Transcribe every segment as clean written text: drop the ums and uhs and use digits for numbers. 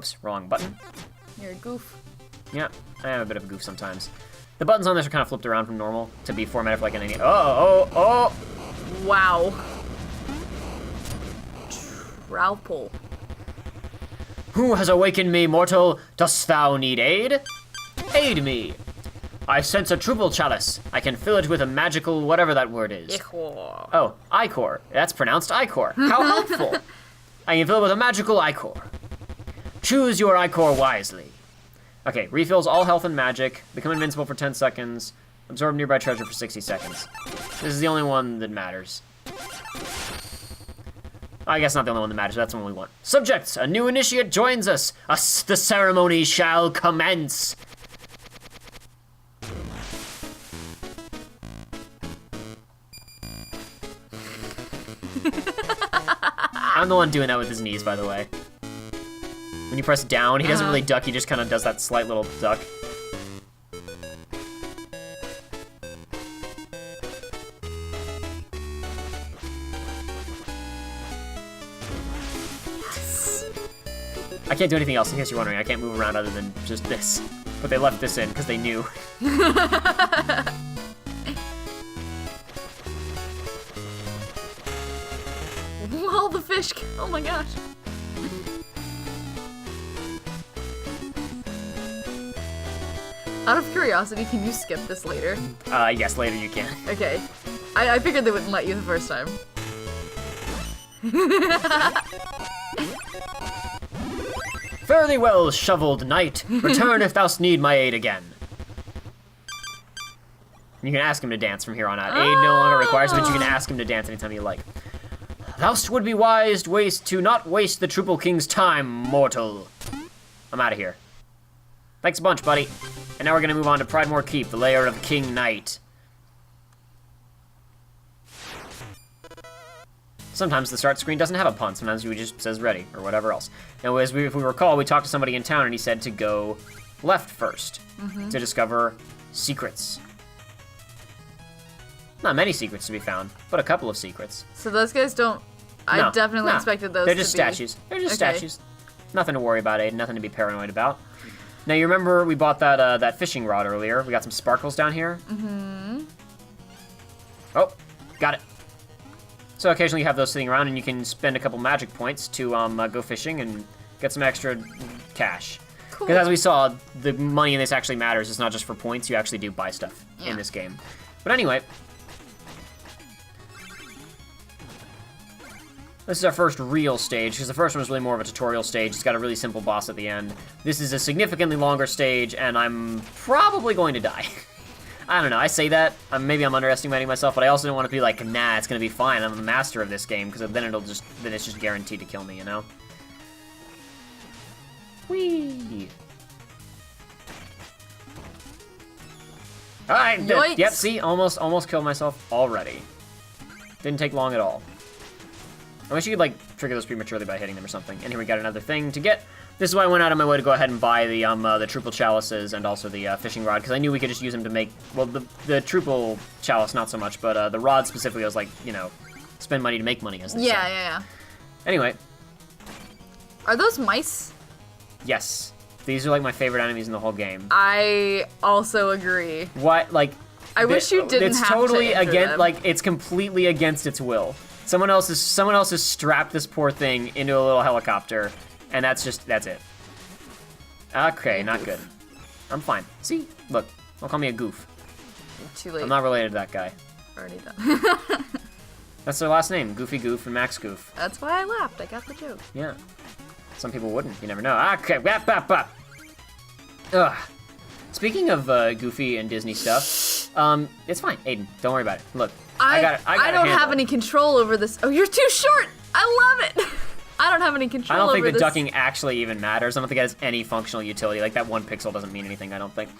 Oops, wrong button. You're a goof. Yeah, I am a bit of a goof sometimes. The buttons on this are kind of flipped around from normal to be formatted for like any. Oh! Wow. Trowpole. Who has awakened me, mortal? Dost thou need aid? Aid me. I sense a triple chalice. I can fill it with a magical whatever that word is. Ichor. Oh, ichor. That's pronounced ichor. How helpful. I can fill it with a magical ichor. Choose your ichor wisely. Okay, refills all health and magic, become invincible for 10 seconds, absorb nearby treasure for 60 seconds. This is the only one that matters. I guess not the only one that matters, that's the one we want. Subjects, a new initiate joins us. The ceremony shall commence. I'm the one doing that with his knees, by the way. When you press down, he doesn't really duck, he just kind of does that slight little duck. I can't do anything else, in case you're wondering. I can't move around other than just this. But they left this in, because they knew. All the fish, oh my gosh. Out of curiosity, can you skip this later? Yes, later you can. Okay. I figured they wouldn't let you the first time. Fare thee well, shoveled knight. Return if thou need my aid again. You can ask him to dance from here on out. Aid no longer requires, but you can ask him to dance anytime you like. Thou'st would be wise to not waste the Triple King's time, mortal. I'm out of here. Thanks a bunch, buddy. And now we're gonna move on to Pridemoor Keep, the lair of King Knight. Sometimes the start screen doesn't have a pun. Sometimes it just says ready, or whatever else. Now, if we recall, we talked to somebody in town, and he said to go left first to discover secrets. Not many secrets to be found, but a couple of secrets. So those guys don't... I definitely expected those to be... They're just statues. They're just statues. Nothing to worry about, Aiden. Nothing to be paranoid about. Now, you remember we bought that that fishing rod earlier. We got some sparkles down here. Mm-hmm. Oh, got it. So occasionally you have those sitting around, and you can spend a couple magic points to go fishing and get some extra cash. Cool. Because as we saw, the money in this actually matters. It's not just for points. You actually do buy stuff in this game. But anyway... This is our first real stage, because the first one was really more of a tutorial stage. It's got a really simple boss at the end. This is a significantly longer stage, and I'm probably going to die. I don't know, I say that. Maybe I'm underestimating myself, but I also don't want to be like, nah, it's going to be fine. I'm a master of this game, because then it's just guaranteed to kill me, you know? Whee! Alright, yep, see? Almost killed myself already. Didn't take long at all. I wish you could, like, trigger those prematurely by hitting them or something. And here we got another thing to get. This is why I went out of my way to go ahead and buy the triple chalices and also the fishing rod, because I knew we could just use them to make, well, the triple chalice, not so much, but the rod specifically, I was like, you know, spend money to make money, as they say. Yeah. Anyway. Are those mice? Yes. These are, like, my favorite enemies in the whole game. I also agree. What, like... I wish you didn't have totally to enter them. Like, it's completely against its will. Someone else has strapped this poor thing into a little helicopter, and that's it. Okay, not good. I'm fine. See? Look, don't call me a goof. Too late. I'm not related to that guy. Already done. That's their last name, Goofy Goof and Max Goof. That's why I laughed. I got the joke. Yeah. Some people wouldn't. You never know. Okay, wap. Ugh. Speaking of Goofy and Disney stuff, it's fine, Aiden. Don't worry about it. Look, I got I don't have any control over this. Oh, you're too short. I love it. I don't have any control over this. I don't think the ducking actually even matters. I don't think it has any functional utility. Like, that one pixel doesn't mean anything, I don't think.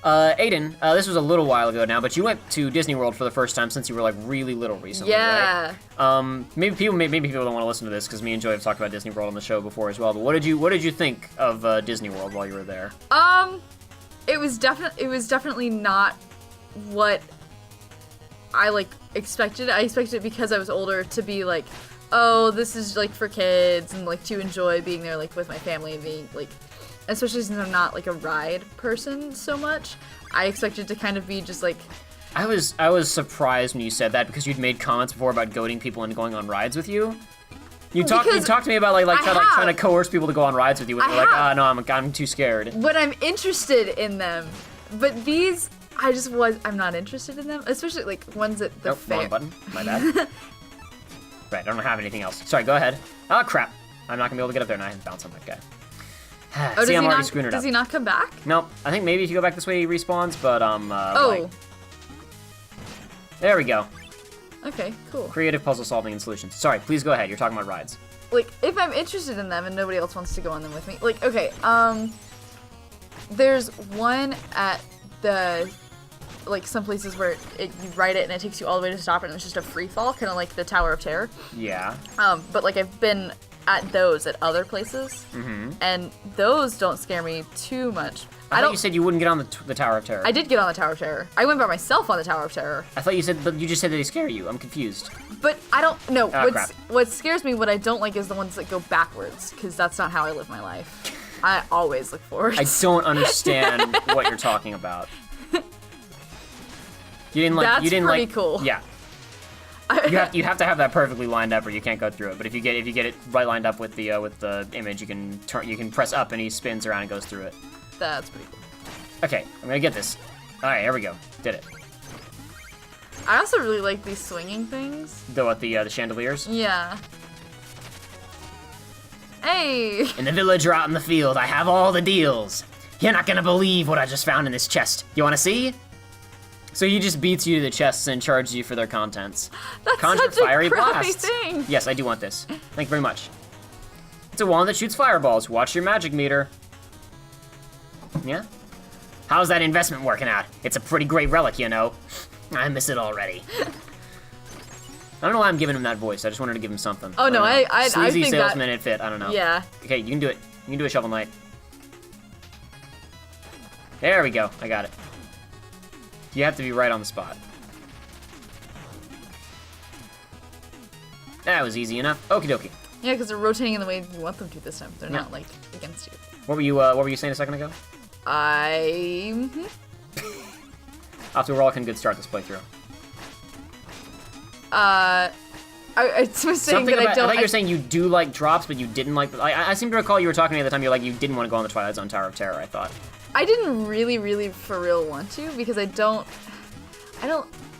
Aiden, this was a little while ago now, but you went to Disney World for the first time since you were, like, really little recently, right? Maybe people don't want to listen to this, because me and Joy have talked about Disney World on the show before as well, but what did you think of Disney World while you were there? It was definitely not what I, like, expected. I expected it, because I was older, to be, like, oh, this is like for kids and like to enjoy being there like with my family and being like, especially since I'm not like a ride person so much, I expected to kind of be just like. I was surprised when you said that because you'd made comments before about goading people into going on rides with you. You talked to me about trying to coerce people to go on rides with you, and you're like, ah, no, I'm too scared. When I'm interested in them, but these, I'm not interested in them, especially like ones at the fair. Wrong button. My bad. Right, I don't have anything else. Sorry, go ahead. Oh crap! I'm not gonna be able to get up there, and I bounce on that guy. See, I'm already screwing it up. Does he not come back? Nope. I think maybe if you go back this way, he respawns, but Oh. Like, there we go. Okay, cool. Creative puzzle solving and solutions. Sorry, please go ahead. You're talking about rides. Like, if I'm interested in them and nobody else wants to go on them with me, like, okay, there's one at the, like, some places where you ride it and it takes you all the way to stop it and it's just a free fall, kind of like the Tower of Terror. Yeah. But, like, I've been at those at other places, and those don't scare me too much. I thought you said you wouldn't get on the Tower of Terror. I did get on the Tower of Terror. I went by myself on the Tower of Terror. I thought you said, but you just said that they scare you. I'm confused. But I don't know. Crap. What scares me, what I don't like, is the ones that go backwards, because that's not how I live my life. I always look forward. I don't understand what you're talking about. You didn't like. That's you didn't pretty like. cool. Yeah. You have to have that perfectly lined up, or you can't go through it. But if you get it right lined up with the image, you can press up and he spins around and goes through it. That's pretty cool. Okay, I'm gonna get this. All right, here we go. Did it. I also really like these swinging things. The chandeliers? Yeah. Hey! In the village or out in the field, I have all the deals. You're not gonna believe what I just found in this chest. You wanna see? So he just beats you to the chests and charges you for their contents. That's Conjure such fiery a crappy blast. thing. Yes, I do want this. Thank you very much. It's a wand that shoots fireballs. Watch your magic meter. Yeah? How's that investment working out? It's a pretty great relic, you know. I miss it already. I don't know why I'm giving him that voice. I just wanted to give him something. Oh no, I Sleazy think salesman that, it fit. I don't know. Yeah. Okay, you can do it. You can do a Shovel Knight. There we go. I got it. You have to be right on the spot. That was easy enough. Okie dokie. Yeah, because they're rotating in the way you want them to this time. They're not like against you. What were you saying a second ago? After we're all can good start this playthrough. I was saying that I don't. I thought you were saying you do like drops, but you didn't like. I seem to recall you were talking to me at the time. You're like you didn't want to go on the Twilight Zone Tower of Terror. I thought. I didn't really for real want to because I don't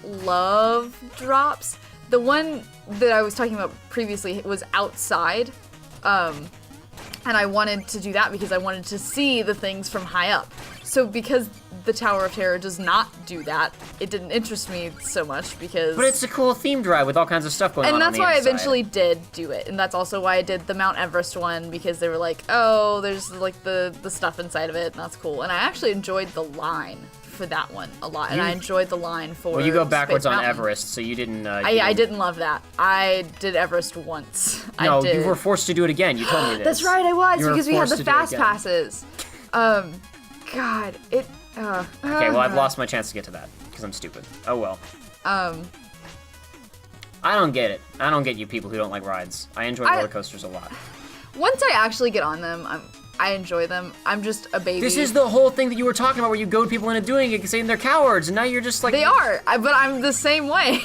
love drops. The one that I was talking about previously was outside, and I wanted to do that because I wanted to see the things from high up. So because the Tower of Terror does not do that, it didn't interest me so much because... But it's a cool themed ride with all kinds of stuff going on. And that's the why inside. I eventually did do it. And that's also why I did the Mount Everest one, because they were like, oh, there's like the stuff inside of it, and that's cool. And I actually enjoyed the line for that one a lot. And I enjoyed the line for Well, you go backwards Space on Mountain. Everest, so you didn't... I didn't love that. I did Everest once. No, I did. you were forced to do it again. You told me this. That's right, I was, You were because we had forced the to do it fast again. passes. God, it... Okay, well, I've lost my chance to get to that, because I'm stupid. Oh, well. I don't get it. I don't get you people who don't like rides. I enjoy roller coasters a lot. Once I actually get on them, I enjoy them. I'm just a baby. This is the whole thing that you were talking about where you goad people into doing it, saying they're cowards, and now you're just like... They are, but I'm the same way.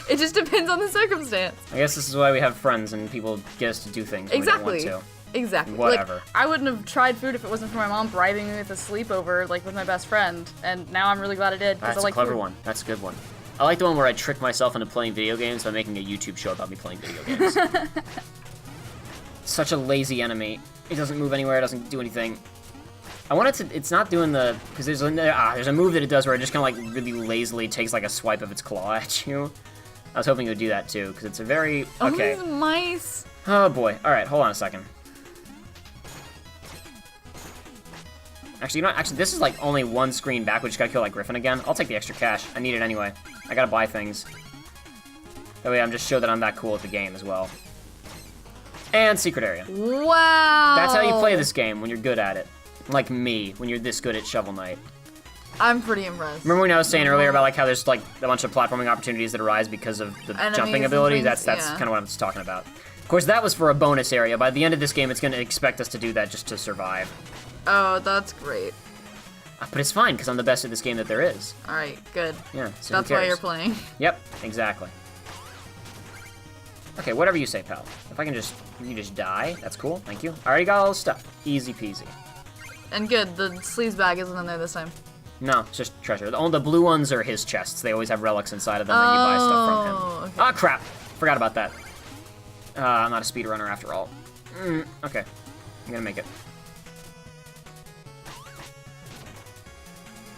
It just depends on the circumstance. I guess this is why we have friends and people get us to do things when Exactly. we don't want to. Exactly. Whatever. Like, I wouldn't have tried food if it wasn't for my mom bribing me with a sleepover, like with my best friend. And now I'm really glad I did. That's I like a clever food. one. That's a good one. I like the one where I trick myself into playing video games by making a YouTube show about me playing video games. Such a lazy enemy. It doesn't move anywhere. It doesn't do anything. I want it to. It's not doing the because there's a move that it does where it just kind of like really lazily takes like a swipe of its claw at you. I was hoping it would do that too because it's a very okay. Oh, these mice. Oh boy. All right, hold on a second. Actually, you know what? Actually, this is like only one screen back. We just gotta kill like Griffin again. I'll take the extra cash. I need it anyway. I gotta buy things. That way I'm just show that I'm that cool at the game as well. And secret area. Wow. That's how you play this game when you're good at it. Like me, when you're this good at Shovel Knight. I'm pretty impressed. Remember when I was saying earlier about like how there's like a bunch of platforming opportunities that arise because of the Enemies jumping and abilities? things, That's yeah. kind of what I'm talking about. Of course, that was for a bonus area. By the end of this game, it's going to expect us to do that just to survive. Oh, that's great. But it's fine, because I'm the best at this game that there is. Alright, good. Yeah, so That's who why cares? you're playing. Yep, exactly. Okay, whatever you say, pal. If I can just, you can just die, that's cool, thank you. I already got all the stuff. Easy peasy. And good, the sleaze bag isn't in there this time. No, it's just treasure. All the blue ones are his chests. They always have relics inside of them, and you buy stuff from him. Okay. Ah, crap! Forgot about that. I'm not a speedrunner after all. Okay, I'm gonna make it.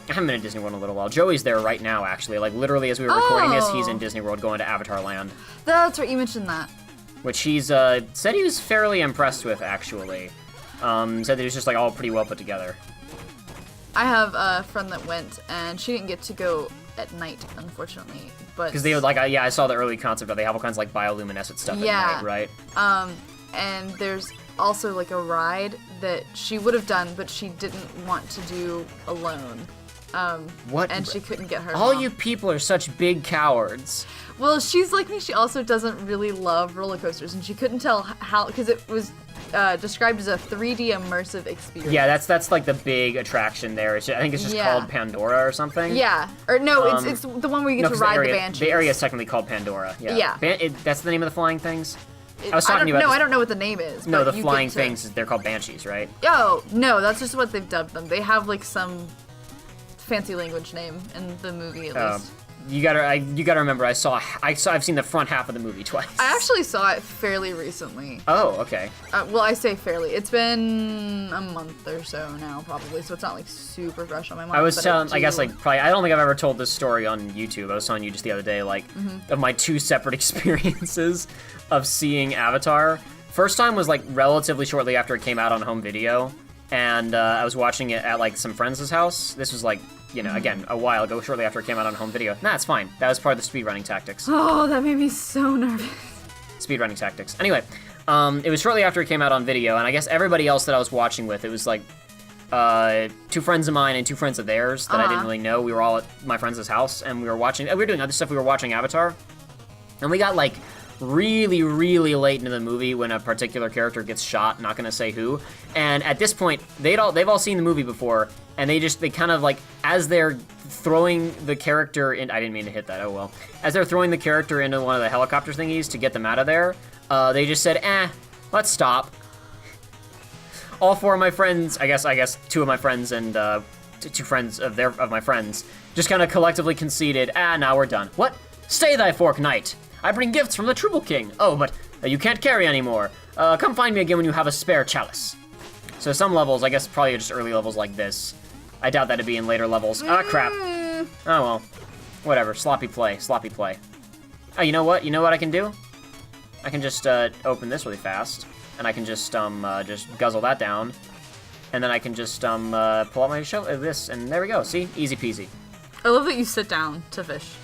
I haven't been in Disney World in a little while. Joey's there right now, actually. Like, literally, as we were recording this, he's in Disney World going to Avatar Land. That's right, you mentioned that. Which he's, said he was fairly impressed with, actually. Said that it was just, like, all pretty well put together. I have a friend that went, and she didn't get to go at night, unfortunately. But Because they would, like, yeah, I saw the early concept of they have all kinds of, like, bioluminescent stuff Yeah. at night, right? And there's also, like, a ride that she would have done, but she didn't want to do alone. What? And she couldn't get her All mom. you people are such big cowards. Well, she's like me. She also doesn't really love roller coasters, and she couldn't tell how, because it was described as a 3D immersive experience. Yeah, that's like the big attraction there. I think it's just Yeah. called Pandora or something. Yeah. Or no, it's the one where you get to 'cause ride the Banshees. The area is technically called Pandora. Yeah. Yeah. That's the name of the flying things? I was talking to you about No, this. I don't know what the name is. No, but the you flying get to- things, they're called Banshees, right? Oh, no, that's just what they've dubbed them. They have like some fancy language name in the movie at least. You gotta remember, I've seen the front half of the movie twice. I actually saw it fairly recently. Oh, okay. Well, I say fairly. It's been a month or so now, probably, so it's not like super fresh on my mind. I was but telling, I guess, do- like, probably, I don't think I've ever told this story on YouTube. I was telling you just the other day, like, of my two separate experiences of seeing Avatar. First time was, like, relatively shortly after it came out on home video, and I was watching it at, like, some friends' house. This was, like, you know, again, a while ago, shortly after it came out on home video. Nah, it's fine. That was part of the speedrunning tactics. Oh, that made me so nervous. Speedrunning tactics. Anyway, it was shortly after it came out on video, and I guess everybody else that I was watching with, it was like two friends of mine and two friends of theirs that I didn't really know. We were all at my friends' house, and we were doing other stuff. We were watching Avatar, and we got like really, really late into the movie when a particular character gets shot. Not gonna say who. And at this point, they've all seen the movie before, and they kind of like, as they're throwing the character in, I didn't mean to hit that, oh well. As they're throwing the character into one of the helicopter thingies to get them out of there, they just said, let's stop. All four of my friends, I guess two of my friends and two friends of my friends, just kind of collectively conceded, now we're done. What? Stay thy fork, knight. I bring gifts from the Triple King. Oh, but you can't carry anymore. Come find me again when you have a spare chalice. So some levels, I guess probably just early levels like this. I doubt that'd be in later levels. Ah, crap. Oh, well. Whatever. Sloppy play. Sloppy play. Oh, you know what? You know what I can do? I can just open this really fast. And I can just guzzle that down. And then I can just pull out my this, and there we go. See? Easy peasy. I love that you sit down to fish.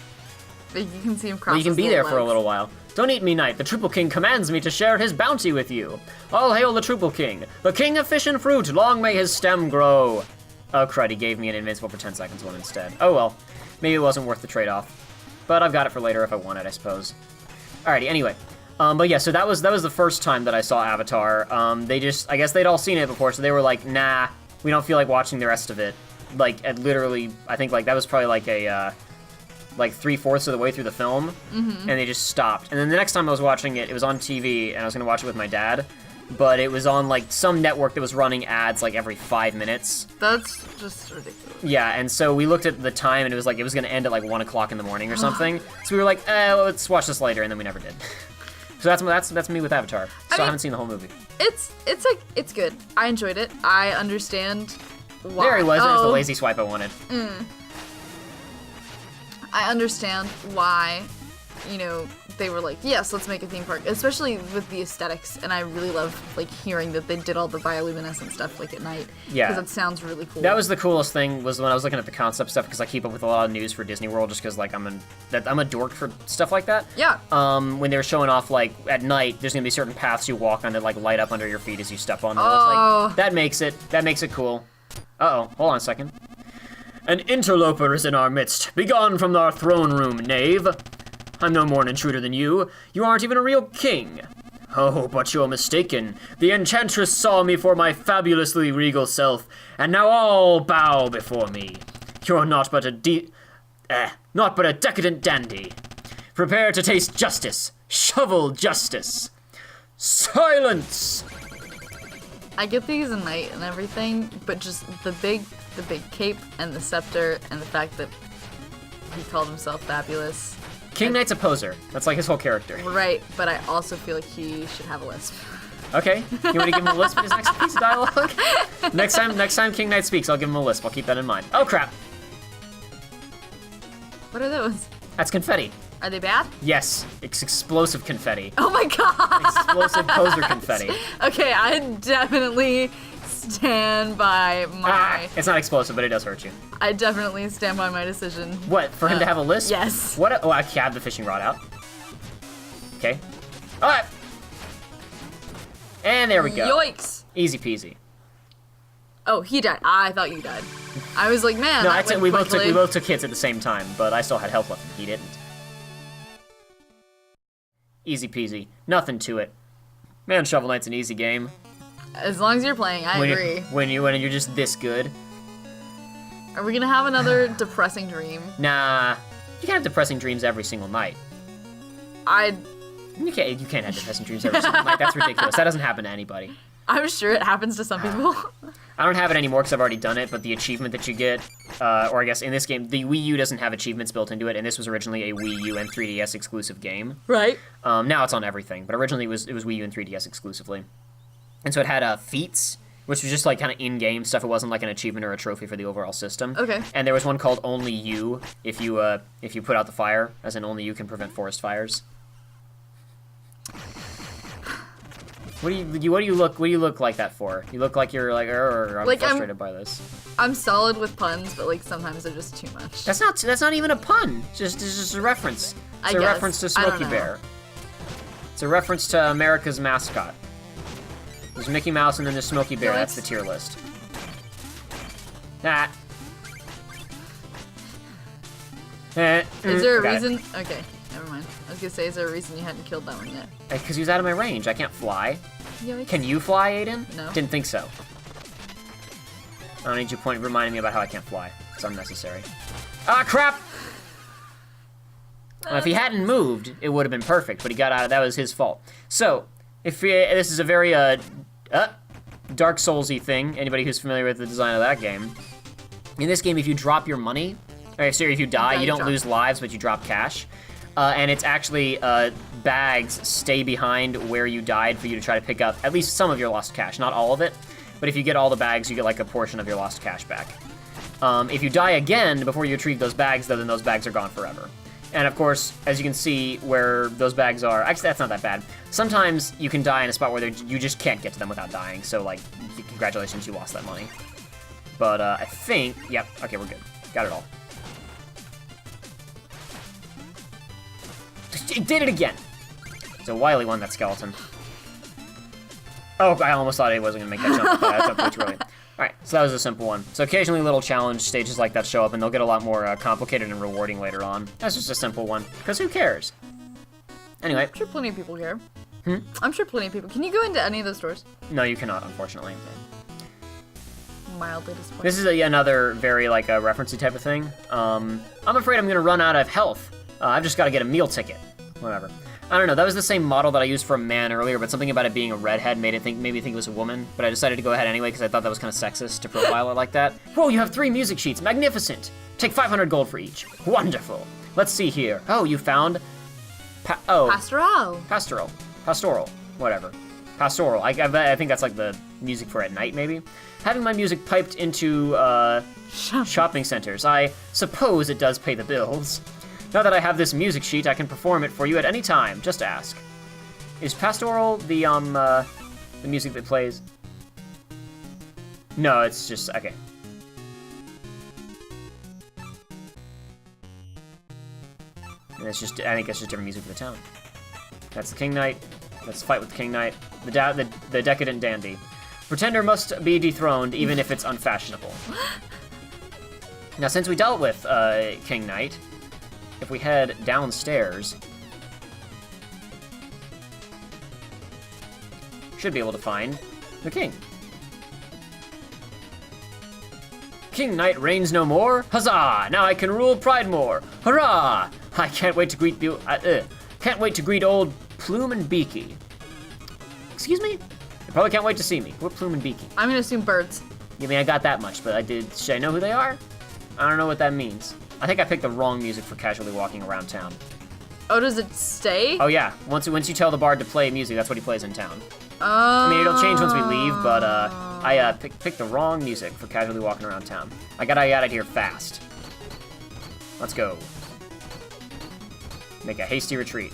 Like, you can see him cross Well, you can his be little there for a legs. little while. Don't eat me, knight. The Triple King commands me to share his bounty with you. All hail the Triple King, the king of fish and fruit. Long may his stem grow. Oh, crud, he gave me an invincible for 10 seconds one instead. Oh, well. Maybe it wasn't worth the trade-off. But I've got it for later if I want it, I suppose. Alrighty, anyway. But yeah, so that was the first time that I saw Avatar. I guess they'd all seen it before, so they were like, nah, we don't feel like watching the rest of it. Like, literally, I think, like, that was probably like a, like 3/4 of the way through the film, and they just stopped. And then the next time I was watching it, it was on TV, and I was gonna watch it with my dad, but it was on like some network that was running ads like every 5 minutes. That's just ridiculous. Yeah, and so we looked at the time, and it was gonna end at like 1 o'clock in the morning or something. So we were like, let's watch this later, and then we never did. So that's me with Avatar. So I haven't seen the whole movie. It's good. I enjoyed it. I understand why. There he was. There's the lazy swipe I wanted. I understand why, you know, they were like, yes, let's make a theme park, especially with the aesthetics. And I really love like hearing that they did all the bioluminescent stuff like at night. Yeah. Because it sounds really cool. That was the coolest thing was when I was looking at the concept stuff, because I keep up with a lot of news for Disney World just because like I'm a dork for stuff like that. Yeah. When they were showing off like at night, there's gonna be certain paths you walk on that like light up under your feet as you step on them. It's like, that makes it cool. Uh-oh, hold on a second. An interloper is in our midst. Begone from our throne room, knave. I'm no more an intruder than you. You aren't even a real king. Oh, but you're mistaken. The enchantress saw me for my fabulously regal self, and now all bow before me. You're not but a decadent dandy. Prepare to taste justice. Shovel justice. Silence! I get these a knight and everything, but just the big cape and the scepter and the fact that he called himself fabulous. King Knight's a poser. That's like his whole character. Right, but I also feel like he should have a lisp. Okay, you want to give him a lisp in his next piece of dialogue? Next time King Knight speaks, I'll give him a lisp. I'll keep that in mind. Oh crap! What are those? That's confetti. Are they bad? Yes, it's explosive confetti. Oh my god! Explosive poser confetti. Okay, I definitely stand by my... It's not explosive, but it does hurt you. I definitely stand by my decision. What, for him to have a lisp? Yes. What? Oh, I have the fishing rod out. Okay. Alright. And there we go. Yikes. Easy peasy. Oh, he died. I thought you died. I was like, man, No, that went we both quickly. took hits at the same time, but I still had health left and he didn't. Easy peasy. Nothing to it. Man, Shovel Knight's an easy game. As long as you're playing, I agree. When you're just this good. Are we gonna have another depressing dream? Nah. You can have depressing dreams every single night. You can't have depressing dreams every single night. That's ridiculous. That doesn't happen to anybody. I'm sure it happens to some people. I don't have it anymore because I've already done it, but the achievement that you get, or I guess in this game, the Wii U doesn't have achievements built into it, and this was originally a Wii U and 3DS exclusive game. Right. Now it's on everything, but originally it was Wii U and 3DS exclusively. And so it had feats, which was just like kind of in-game stuff. It wasn't like an achievement or a trophy for the overall system. Okay. And there was one called Only You, if you put out the fire, as in only you can prevent forest fires. What do you look like that for? You look like you're like, I'm Like, frustrated by this. I'm solid with puns, but like sometimes they're just too much. That's not even a pun. It's just a reference. It's a guess. reference to I don't Smokey know. Bear. It's a reference to America's mascot. There's Mickey Mouse and then there's Smokey Bear. No, That's the tier list. That. Is there a Got it. reason? Okay, never mind. I was gonna say, is there a reason you hadn't killed that one yet? Because he was out of my range. I can't fly. Yikes. Can you fly, Aiden? No. Didn't think so. I don't need you reminding me about how I can't fly. It's unnecessary. Ah, crap! If he hadn't moved, it would have been perfect, but he got out of that was his fault. So, this is a very Dark Souls-y thing, anybody who's familiar with the design of that game. In this game, if you drop your money, if you die, you don't lose lives, but you drop cash. And it's actually bags stay behind where you died for you to try to pick up at least some of your lost cash, not all of it. But if you get all the bags, you get like a portion of your lost cash back. If you die again before you retrieve those bags, then those bags are gone forever. And of course, as you can see where those bags are, actually that's not that bad. Sometimes you can die in a spot where you just can't get to them without dying, so like, congratulations, you lost that money. But I think, yep, okay, we're good. Got it all. It did it again! It's a wily one, that skeleton. Oh, I almost thought I wasn't gonna make that jump, but I jumped way too early. Alright, so that was a simple one. So occasionally little challenge stages like that show up, and they'll get a lot more complicated and rewarding later on. That's just a simple one, because who cares? Anyway. I'm sure plenty of people care. I'm sure plenty of people. Can you go into any of those stores? No, you cannot, unfortunately. Mildly disappointed. This is another very, like, referencey type of thing. I'm afraid I'm gonna run out of health. I've just gotta get a meal ticket. Whatever. I don't know, that was the same model that I used for a man earlier, but something about it being a redhead made it maybe think it was a woman, but I decided to go ahead anyway because I thought that was kind of sexist to profile it like that. Whoa, you have 3 music sheets, magnificent! Take 500 gold for each. Wonderful. Let's see here. Oh, you found... Pastoral. Pastoral. Whatever. Pastoral. I think that's like the music for at night, maybe? Having my music piped into, shopping centers. I suppose it does pay the bills. Now that I have this music sheet, I can perform it for you at any time. Just ask. Is Pastoral the music that plays? No, it's just, okay. And it's just, I think it's just different music for the town. That's the King Knight. Let's fight with the King Knight. The decadent dandy. Pretender must be dethroned, even if it's unfashionable. Now, since we dealt with King Knight, if we head downstairs, should be able to find the king. King Knight reigns no more. Huzzah! Now I can rule Pridemoor. Hurrah! I can't wait to greet can't wait to greet old Plume and Beaky. Excuse me? You probably can't wait to see me. We're Plume and Beaky. I'm gonna assume birds. I mean, I got that much, but should I know who they are? I don't know what that means. I think I picked the wrong music for casually walking around town. Oh, does it stay? Oh yeah, once you tell the bard to play music, that's what he plays in town. I mean, it'll change once we leave, but I picked the wrong music for casually walking around town. I gotta get out of here fast. Let's go. Make a hasty retreat.